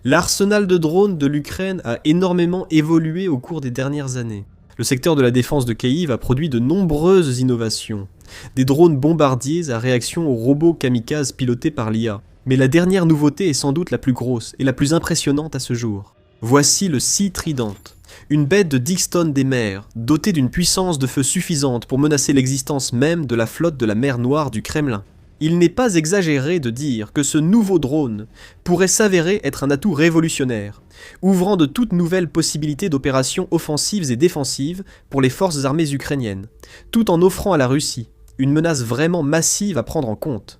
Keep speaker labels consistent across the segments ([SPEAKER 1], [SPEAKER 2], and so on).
[SPEAKER 1] L'arsenal de drones de l'Ukraine a énormément évolué au cours des dernières années. Le secteur de la défense de Kyiv a produit de nombreuses innovations. Des drones bombardiers à réaction aux robots kamikazes pilotés par l'IA. Mais la dernière nouveauté est sans doute la plus grosse et la plus impressionnante à ce jour. Voici le Sea Trident. Une bête de 10 tonnes des mers, dotée d'une puissance de feu suffisante pour menacer l'existence même de la flotte de la mer Noire du Kremlin. Il n'est pas exagéré de dire que ce nouveau drone pourrait s'avérer être un atout révolutionnaire, ouvrant de toutes nouvelles possibilités d'opérations offensives et défensives pour les forces armées ukrainiennes, tout en offrant à la Russie une menace vraiment massive à prendre en compte.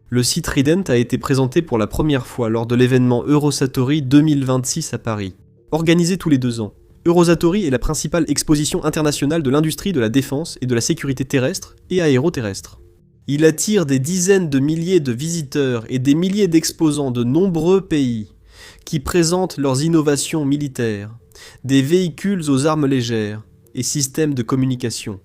[SPEAKER 1] Le Sea Trident a été présenté pour la première fois lors de l'événement Eurosatory 2026 à Paris, organisé tous les 2 ans. Eurosatory est la principale exposition internationale de l'industrie de la défense et de la sécurité terrestre et aéroterrestre. Il attire des dizaines de milliers de visiteurs et des milliers d'exposants de nombreux pays qui présentent leurs innovations militaires, des véhicules aux armes légères et systèmes de communication.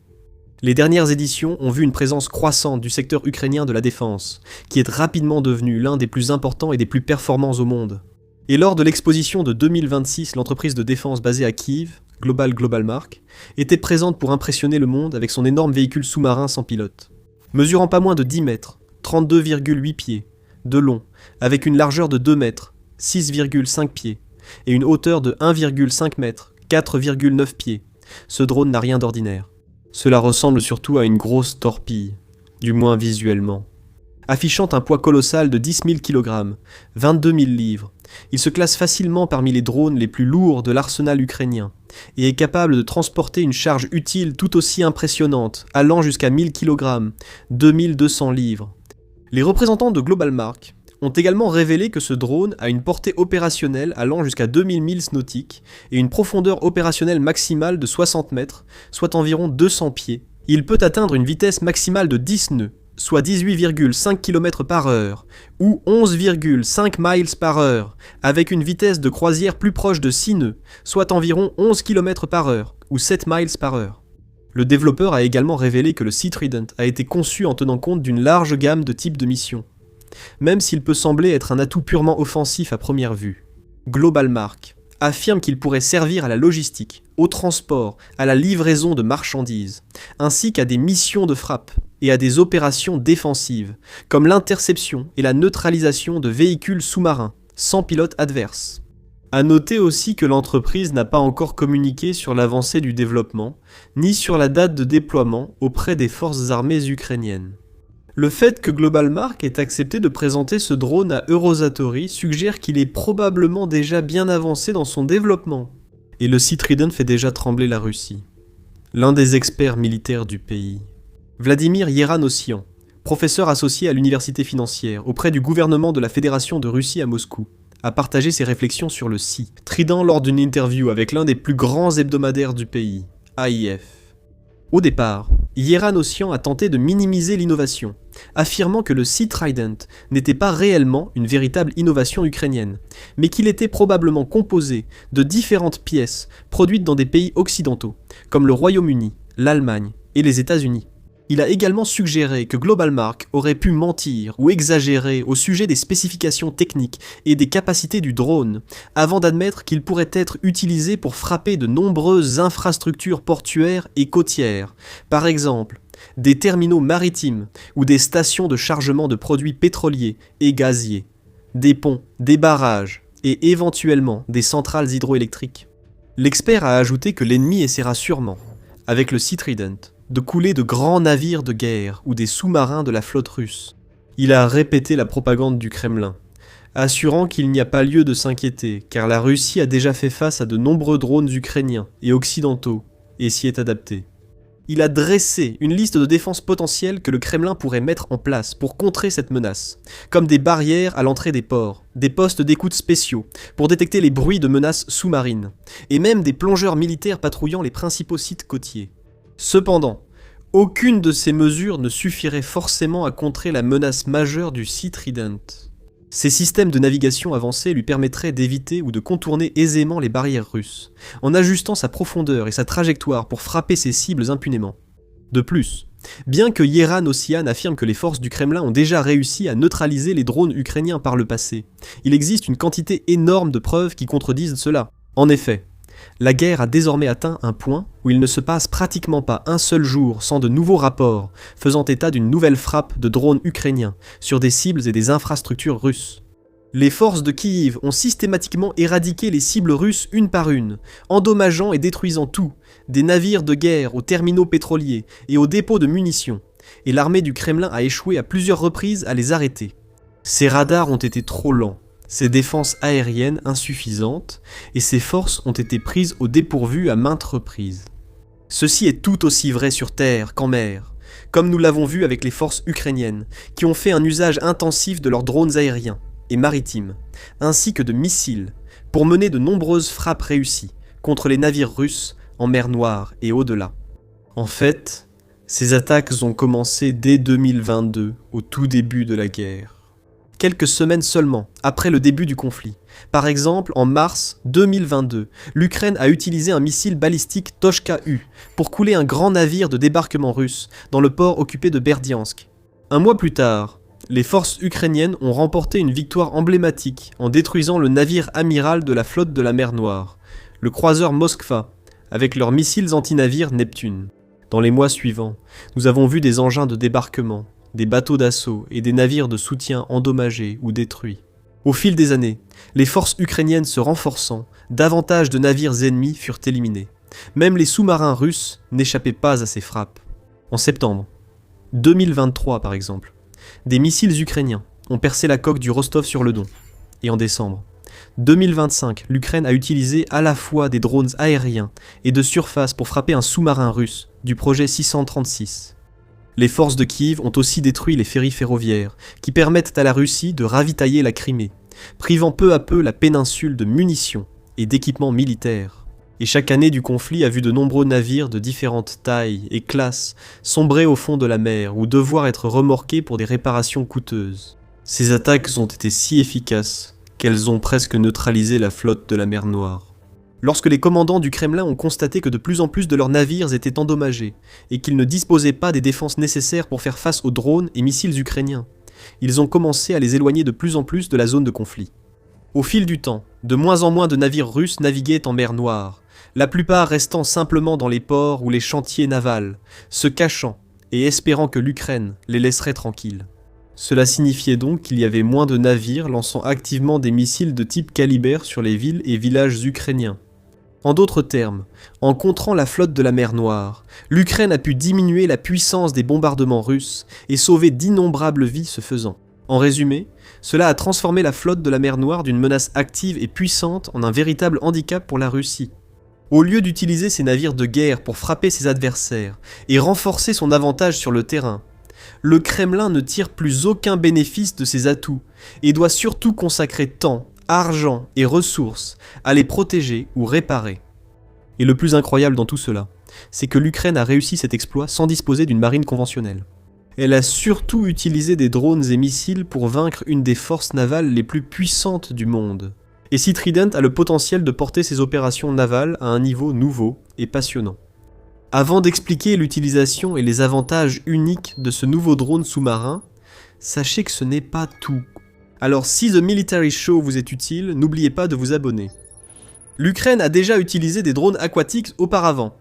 [SPEAKER 1] Les dernières éditions ont vu une présence croissante du secteur ukrainien de la défense, qui est rapidement devenu l'un des plus importants et des plus performants au monde. Et lors de l'exposition de 2026, l'entreprise de défense basée à Kyiv, Globalmark, était présente pour impressionner le monde avec son énorme véhicule sous-marin sans pilote. Mesurant pas moins de 10 mètres, 32,8 pieds, de long, avec une largeur de 2 mètres, 6,5 pieds, et une hauteur de 1,5 mètres, 4,9 pieds, ce drone n'a rien d'ordinaire. Cela ressemble surtout à une grosse torpille, du moins visuellement. Affichant un poids colossal de 10 000 kg, 22 000 livres, il se classe facilement parmi les drones les plus lourds de l'arsenal ukrainien, et est capable de transporter une charge utile tout aussi impressionnante, allant jusqu'à 1000 kg, 2200 livres. Les représentants de Globalmark ont également révélé que ce drone a une portée opérationnelle allant jusqu'à 2000 milles nautiques et une profondeur opérationnelle maximale de 60 mètres, soit environ 200 pieds. Il peut atteindre une vitesse maximale de 10 nœuds, soit 18,5 km par heure, ou 11,5 miles par heure, avec une vitesse de croisière plus proche de 6 nœuds, soit environ 11 km par heure, ou 7 miles par heure. Le développeur a également révélé que le Sea Trident a été conçu en tenant compte d'une large gamme de types de missions, même s'il peut sembler être un atout purement offensif à première vue. Globalmark affirme qu'il pourrait servir à la logistique, au transport, à la livraison de marchandises, ainsi qu'à des missions de frappe et à des opérations défensives, comme l'interception et la neutralisation de véhicules sous-marins, sans pilote adverse. À noter aussi que l'entreprise n'a pas encore communiqué sur l'avancée du développement, ni sur la date de déploiement auprès des forces armées ukrainiennes. Le fait que Globalmark ait accepté de présenter ce drone à Eurosatory suggère qu'il est probablement déjà bien avancé dans son développement. Et le Sea Trident fait déjà trembler la Russie. L'un des experts militaires du pays, Vladimir Yeranossian, professeur associé à l'université financière auprès du gouvernement de la Fédération de Russie à Moscou, a partagé ses réflexions sur le Sea Trident lors d'une interview avec l'un des plus grands hebdomadaires du pays, AIF. Au départ, Yeranossian a tenté de minimiser l'innovation, affirmant que le Sea Trident n'était pas réellement une véritable innovation ukrainienne, mais qu'il était probablement composé de différentes pièces produites dans des pays occidentaux, comme le Royaume-Uni, l'Allemagne et les États-Unis. Il a également suggéré que Globalmark aurait pu mentir ou exagérer au sujet des spécifications techniques et des capacités du drone, avant d'admettre qu'il pourrait être utilisé pour frapper de nombreuses infrastructures portuaires et côtières, par exemple des terminaux maritimes ou des stations de chargement de produits pétroliers et gaziers, des ponts, des barrages et éventuellement des centrales hydroélectriques. L'expert a ajouté que l'ennemi essaiera sûrement, avec le Sea Trident, de couler de grands navires de guerre ou des sous-marins de la flotte russe. Il a répété la propagande du Kremlin, assurant qu'il n'y a pas lieu de s'inquiéter, car la Russie a déjà fait face à de nombreux drones ukrainiens et occidentaux, et s'y est adaptée. Il a dressé une liste de défenses potentielles que le Kremlin pourrait mettre en place pour contrer cette menace, comme des barrières à l'entrée des ports, des postes d'écoute spéciaux pour détecter les bruits de menaces sous-marines, et même des plongeurs militaires patrouillant les principaux sites côtiers. Cependant, aucune de ces mesures ne suffirait forcément à contrer la menace majeure du Sea Trident. Ces systèmes de navigation avancés lui permettraient d'éviter ou de contourner aisément les barrières russes, en ajustant sa profondeur et sa trajectoire pour frapper ses cibles impunément. De plus, Bien que Yeran Ossian affirme que les forces du Kremlin ont déjà réussi à neutraliser les drones ukrainiens par le passé, il existe une quantité énorme de preuves qui contredisent cela. En effet, la guerre a désormais atteint un point où il ne se passe pratiquement pas un seul jour sans de nouveaux rapports faisant état d'une nouvelle frappe de drones ukrainiens sur des cibles et des infrastructures russes. Les forces de Kiev ont systématiquement éradiqué les cibles russes une par une, endommageant et détruisant tout, des navires de guerre aux terminaux pétroliers et aux dépôts de munitions, et l'armée du Kremlin a échoué à plusieurs reprises à les arrêter. Ces radars ont été trop lents, ses défenses aériennes insuffisantes, et ses forces ont été prises au dépourvu à maintes reprises. Ceci est tout aussi vrai sur terre qu'en mer, comme nous l'avons vu avec les forces ukrainiennes, qui ont fait un usage intensif de leurs drones aériens et maritimes, ainsi que de missiles, pour mener de nombreuses frappes réussies contre les navires russes en mer Noire et au-delà. En fait, ces attaques ont commencé dès 2022, au tout début de la guerre. Quelques semaines seulement après le début du conflit. Par exemple, en mars 2022, l'Ukraine a utilisé un missile balistique Tochka-U pour couler un grand navire de débarquement russe dans le port occupé de Berdiansk. Un mois plus tard, les forces ukrainiennes ont remporté une victoire emblématique en détruisant le navire amiral de la flotte de la mer Noire, le croiseur Moskva, avec leurs missiles antinavires Neptune. Dans les mois suivants, nous avons vu des engins de débarquement, des bateaux d'assaut et des navires de soutien endommagés ou détruits. Au fil des années, les forces ukrainiennes se renforçant, davantage de navires ennemis furent éliminés. Même les sous-marins russes n'échappaient pas à ces frappes. En septembre 2023 par exemple, des missiles ukrainiens ont percé la coque du Rostov-sur-le-Don. Et en décembre 2025, l'Ukraine a utilisé à la fois des drones aériens et de surface pour frapper un sous-marin russe du projet 636. Les forces de Kiev ont aussi détruit les ferries ferroviaires qui permettent à la Russie de ravitailler la Crimée, privant peu à peu la péninsule de munitions et d'équipements militaires. Et chaque année du conflit a vu de nombreux navires de différentes tailles et classes sombrer au fond de la mer ou devoir être remorqués pour des réparations coûteuses. Ces attaques ont été si efficaces qu'elles ont presque neutralisé la flotte de la mer Noire. Lorsque les commandants du Kremlin ont constaté que de plus en plus de leurs navires étaient endommagés et qu'ils ne disposaient pas des défenses nécessaires pour faire face aux drones et missiles ukrainiens, ils ont commencé à les éloigner de plus en plus de la zone de conflit. Au fil du temps, de moins en moins de navires russes naviguaient en mer Noire, la plupart restant simplement dans les ports ou les chantiers navals, se cachant et espérant que l'Ukraine les laisserait tranquilles. Cela signifiait donc qu'il y avait moins de navires lançant activement des missiles de type Kalibr sur les villes et villages ukrainiens. En d'autres termes, en contrant la flotte de la mer Noire, l'Ukraine a pu diminuer la puissance des bombardements russes et sauver d'innombrables vies ce faisant. En résumé, cela a transformé la flotte de la mer Noire d'une menace active et puissante en un véritable handicap pour la Russie. Au lieu d'utiliser ses navires de guerre pour frapper ses adversaires et renforcer son avantage sur le terrain, le Kremlin ne tire plus aucun bénéfice de ses atouts et doit surtout consacrer temps, argent et ressources à les protéger ou réparer. Et le plus incroyable dans tout cela, c'est que l'Ukraine a réussi cet exploit sans disposer d'une marine conventionnelle. Elle a surtout utilisé des drones et missiles pour vaincre une des forces navales les plus puissantes du monde. Et si Trident a le potentiel de porter ses opérations navales à un niveau nouveau et passionnant. Avant d'expliquer l'utilisation et les avantages uniques de ce nouveau drone sous-marin, sachez que ce n'est pas tout. Alors si The Military Show vous est utile, n'oubliez pas de vous abonner. L'Ukraine a déjà utilisé des drones aquatiques auparavant.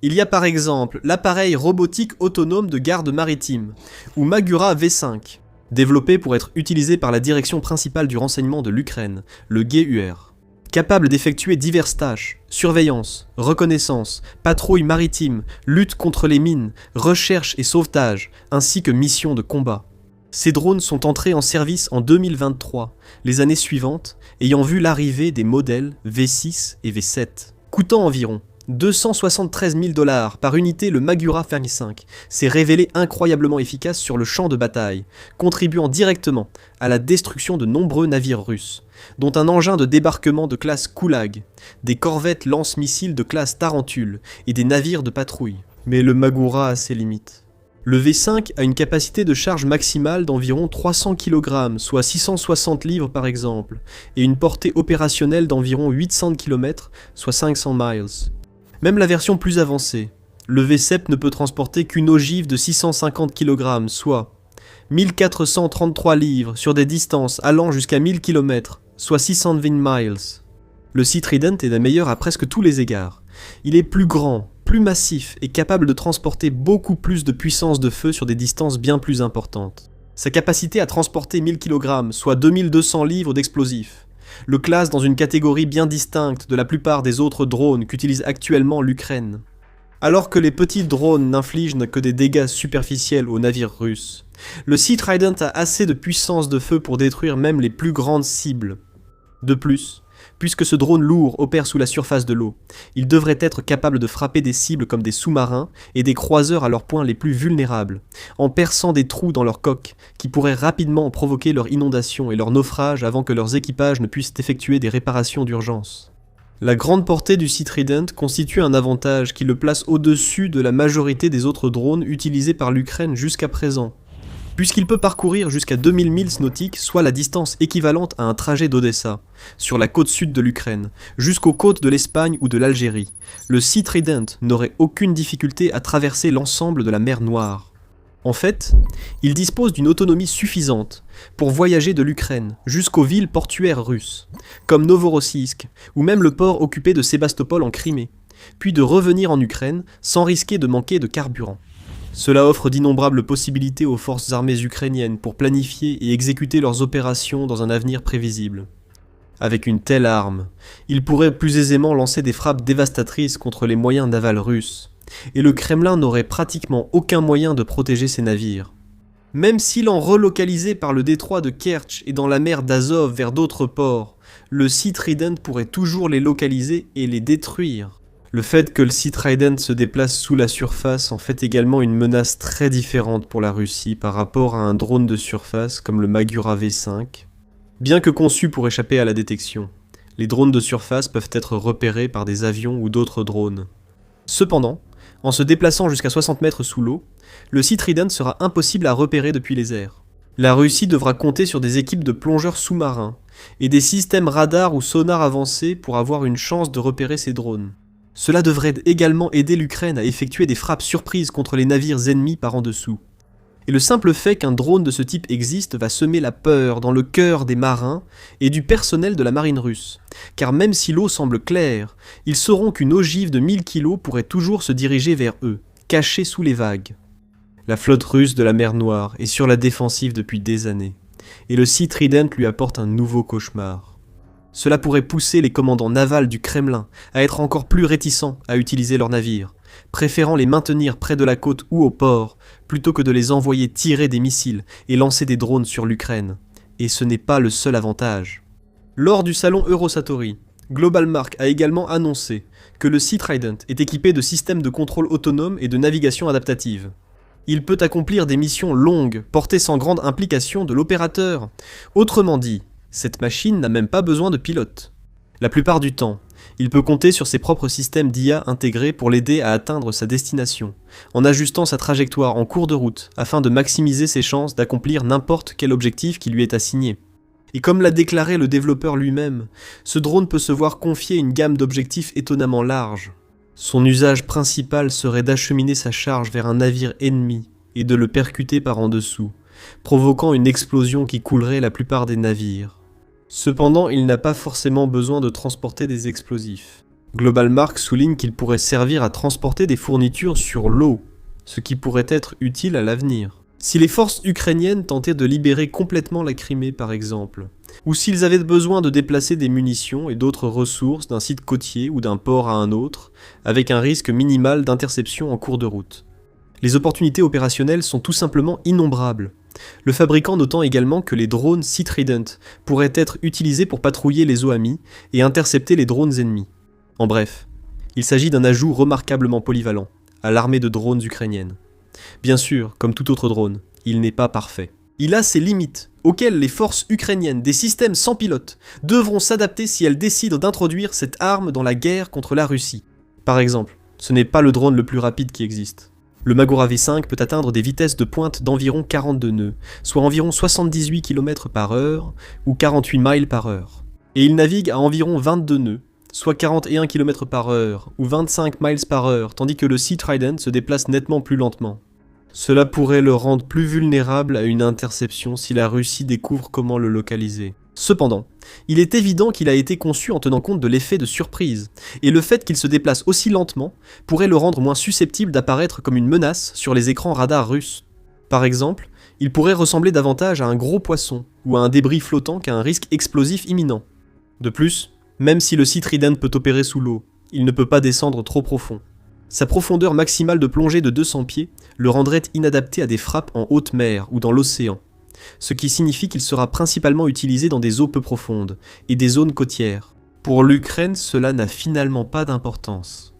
[SPEAKER 1] Il y a par exemple l'appareil robotique autonome de garde maritime, ou Magura V5, développé pour être utilisé par la direction principale du renseignement de l'Ukraine, le GUR. Capable d'effectuer diverses tâches, surveillance, reconnaissance, patrouille maritime, lutte contre les mines, recherche et sauvetage, ainsi que missions de combat. Ces drones sont entrés en service en 2023, les années suivantes ayant vu l'arrivée des modèles V6 et V7. Coûtant environ 273 000 $ par unité, le Magura V5 s'est révélé incroyablement efficace sur le champ de bataille, contribuant directement à la destruction de nombreux navires russes, dont un engin de débarquement de classe Kulag, des corvettes lance-missiles de classe Tarentule et des navires de patrouille. Mais le Magura a ses limites. Le V5 a une capacité de charge maximale d'environ 300 kg, soit 660 livres par exemple, et une portée opérationnelle d'environ 800 km, soit 500 miles. Même la version plus avancée, le V-Sept ne peut transporter qu'une ogive de 650 kg, soit 1433 livres sur des distances allant jusqu'à 1000 km, soit 620 miles. Le Sea Trident est la meilleure à presque tous les égards. Il est plus grand, plus massif et capable de transporter beaucoup plus de puissance de feu sur des distances bien plus importantes. Sa capacité à transporter 1000 kg, soit 2200 livres d'explosifs, le classe dans une catégorie bien distincte de la plupart des autres drones qu'utilise actuellement l'Ukraine. Alors que les petits drones n'infligent que des dégâts superficiels aux navires russes, le Sea Trident a assez de puissance de feu pour détruire même les plus grandes cibles. De plus, puisque ce drone lourd opère sous la surface de l'eau, il devrait être capable de frapper des cibles comme des sous-marins et des croiseurs à leurs points les plus vulnérables, en perçant des trous dans leurs coques qui pourraient rapidement provoquer leur inondation et leur naufrage avant que leurs équipages ne puissent effectuer des réparations d'urgence. La grande portée du Sea Trident constitue un avantage qui le place au-dessus de la majorité des autres drones utilisés par l'Ukraine jusqu'à présent, puisqu'il peut parcourir jusqu'à 2000 milles nautiques, soit la distance équivalente à un trajet d'Odessa, sur la côte sud de l'Ukraine, jusqu'aux côtes de l'Espagne ou de l'Algérie. Le Sea Trident n'aurait aucune difficulté à traverser l'ensemble de la mer Noire. En fait, il dispose d'une autonomie suffisante pour voyager de l'Ukraine jusqu'aux villes portuaires russes, comme Novorossiysk, ou même le port occupé de Sébastopol en Crimée, puis de revenir en Ukraine sans risquer de manquer de carburant. Cela offre d'innombrables possibilités aux forces armées ukrainiennes pour planifier et exécuter leurs opérations dans un avenir prévisible. Avec une telle arme, ils pourraient plus aisément lancer des frappes dévastatrices contre les moyens navals russes, et le Kremlin n'aurait pratiquement aucun moyen de protéger ses navires. Même s'il en relocalisait par le détroit de Kertch et dans la mer d'Azov vers d'autres ports, le Sea Trident pourrait toujours les localiser et les détruire. Le fait que le Sea Trident se déplace sous la surface en fait également une menace très différente pour la Russie par rapport à un drone de surface comme le Magura V5. Bien que conçus pour échapper à la détection, les drones de surface peuvent être repérés par des avions ou d'autres drones. Cependant, en se déplaçant jusqu'à 60 mètres sous l'eau, le Sea Trident sera impossible à repérer depuis les airs. La Russie devra compter sur des équipes de plongeurs sous-marins et des systèmes radars ou sonars avancés pour avoir une chance de repérer ces drones. Cela devrait également aider l'Ukraine à effectuer des frappes surprises contre les navires ennemis par en dessous. Et le simple fait qu'un drone de ce type existe va semer la peur dans le cœur des marins et du personnel de la marine russe. Car même si l'eau semble claire, ils sauront qu'une ogive de 1000 kg pourrait toujours se diriger vers eux, cachée sous les vagues. La flotte russe de la mer Noire est sur la défensive depuis des années, et le Sea Trident lui apporte un nouveau cauchemar. Cela pourrait pousser les commandants navals du Kremlin à être encore plus réticents à utiliser leurs navires, préférant les maintenir près de la côte ou au port, plutôt que de les envoyer tirer des missiles et lancer des drones sur l'Ukraine. Et ce n'est pas le seul avantage. Lors du salon Eurosatori, Global Mark a également annoncé que le Sea Trident est équipé de systèmes de contrôle autonome et de navigation adaptative. Il peut accomplir des missions longues, portées sans grande implication de l'opérateur. Autrement dit, cette machine n'a même pas besoin de pilote. La plupart du temps, il peut compter sur ses propres systèmes d'IA intégrés pour l'aider à atteindre sa destination, en ajustant sa trajectoire en cours de route afin de maximiser ses chances d'accomplir n'importe quel objectif qui lui est assigné. Et comme l'a déclaré le développeur lui-même, ce drone peut se voir confier une gamme d'objectifs étonnamment large. Son usage principal serait d'acheminer sa charge vers un navire ennemi et de le percuter par en dessous, provoquant une explosion qui coulerait la plupart des navires. Cependant, il n'a pas forcément besoin de transporter des explosifs. Global Mark souligne qu'il pourrait servir à transporter des fournitures sur l'eau, ce qui pourrait être utile à l'avenir. Si les forces ukrainiennes tentaient de libérer complètement la Crimée par exemple, ou s'ils avaient besoin de déplacer des munitions et d'autres ressources d'un site côtier ou d'un port à un autre, avec un risque minimal d'interception en cours de route. Les opportunités opérationnelles sont tout simplement innombrables. Le fabricant notant également que les drones Sea Trident pourraient être utilisés pour patrouiller les eaux amies et intercepter les drones ennemis. En bref, il s'agit d'un ajout remarquablement polyvalent à l'armée de drones ukrainienne. Bien sûr, comme tout autre drone, il n'est pas parfait. Il a ses limites, auxquelles les forces ukrainiennes des systèmes sans pilote devront s'adapter si elles décident d'introduire cette arme dans la guerre contre la Russie. Par exemple, ce n'est pas le drone le plus rapide qui existe. Le Magura V5 peut atteindre des vitesses de pointe d'environ 42 nœuds, soit environ 78 km/h ou 48 miles par heure. Et il navigue à environ 22 nœuds, soit 41 km/h ou 25 miles par heure, tandis que le Sea Trident se déplace nettement plus lentement. Cela pourrait le rendre plus vulnérable à une interception si la Russie découvre comment le localiser. Cependant, il est évident qu'il a été conçu en tenant compte de l'effet de surprise, et le fait qu'il se déplace aussi lentement pourrait le rendre moins susceptible d'apparaître comme une menace sur les écrans radars russes. Par exemple, il pourrait ressembler davantage à un gros poisson ou à un débris flottant qu'à un risque explosif imminent. De plus, même si le Sea Trident peut opérer sous l'eau, il ne peut pas descendre trop profond. Sa profondeur maximale de plongée de 200 pieds le rendrait inadapté à des frappes en haute mer ou dans l'océan, ce qui signifie qu'il sera principalement utilisé dans des eaux peu profondes et des zones côtières. Pour l'Ukraine, cela n'a finalement pas d'importance.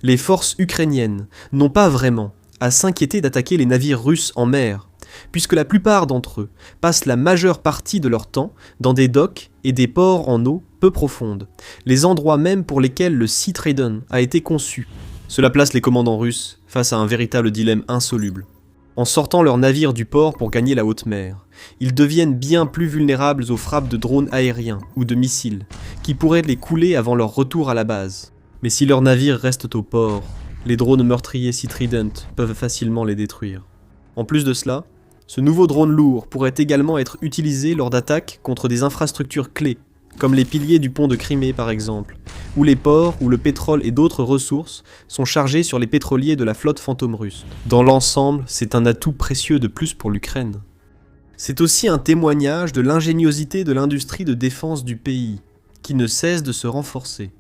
[SPEAKER 1] Les forces ukrainiennes n'ont pas vraiment à s'inquiéter d'attaquer les navires russes en mer, puisque la plupart d'entre eux passent la majeure partie de leur temps dans des docks et des ports en eau peu profondes, les endroits même pour lesquels le Sea Trident a été conçu. Cela place les commandants russes face à un véritable dilemme insoluble. En sortant leurs navires du port pour gagner la haute mer, ils deviennent bien plus vulnérables aux frappes de drones aériens ou de missiles, qui pourraient les couler avant leur retour à la base. Mais si leurs navires restent au port, les drones meurtriers Sea Trident peuvent facilement les détruire. En plus de cela, ce nouveau drone lourd pourrait également être utilisé lors d'attaques contre des infrastructures clés, comme les piliers du pont de Crimée par exemple, ou les ports où le pétrole et d'autres ressources sont chargés sur les pétroliers de la flotte fantôme russe. Dans l'ensemble, c'est un atout précieux de plus pour l'Ukraine. C'est aussi un témoignage de l'ingéniosité de l'industrie de défense du pays, qui ne cesse de se renforcer.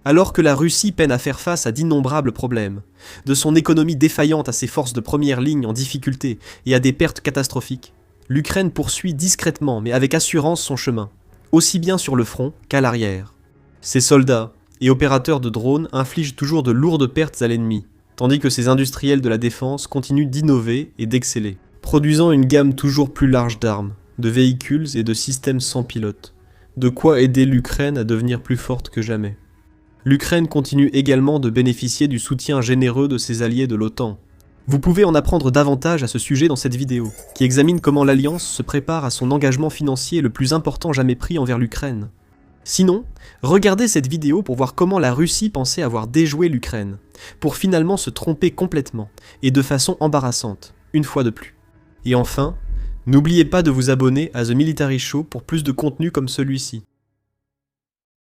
[SPEAKER 1] Alors que la Russie peine à faire face à d'innombrables problèmes, de son économie défaillante à ses forces de première ligne en difficulté et à des pertes catastrophiques, l'Ukraine poursuit discrètement mais avec assurance son chemin, aussi bien sur le front qu'à l'arrière. Ses soldats et opérateurs de drones infligent toujours de lourdes pertes à l'ennemi, tandis que ses industriels de la défense continuent d'innover et d'exceller, produisant une gamme toujours plus large d'armes, de véhicules et de systèmes sans pilote, de quoi aider l'Ukraine à devenir plus forte que jamais. L'Ukraine continue également de bénéficier du soutien généreux de ses alliés de l'OTAN. Vous pouvez en apprendre davantage à ce sujet dans cette vidéo, qui examine comment l'Alliance se prépare à son engagement financier le plus important jamais pris envers l'Ukraine. Sinon, regardez cette vidéo pour voir comment la Russie pensait avoir déjoué l'Ukraine, pour finalement se tromper complètement, et de façon embarrassante, une fois de plus. Et enfin, n'oubliez pas de vous abonner à The Military Show pour plus de contenu comme celui-ci.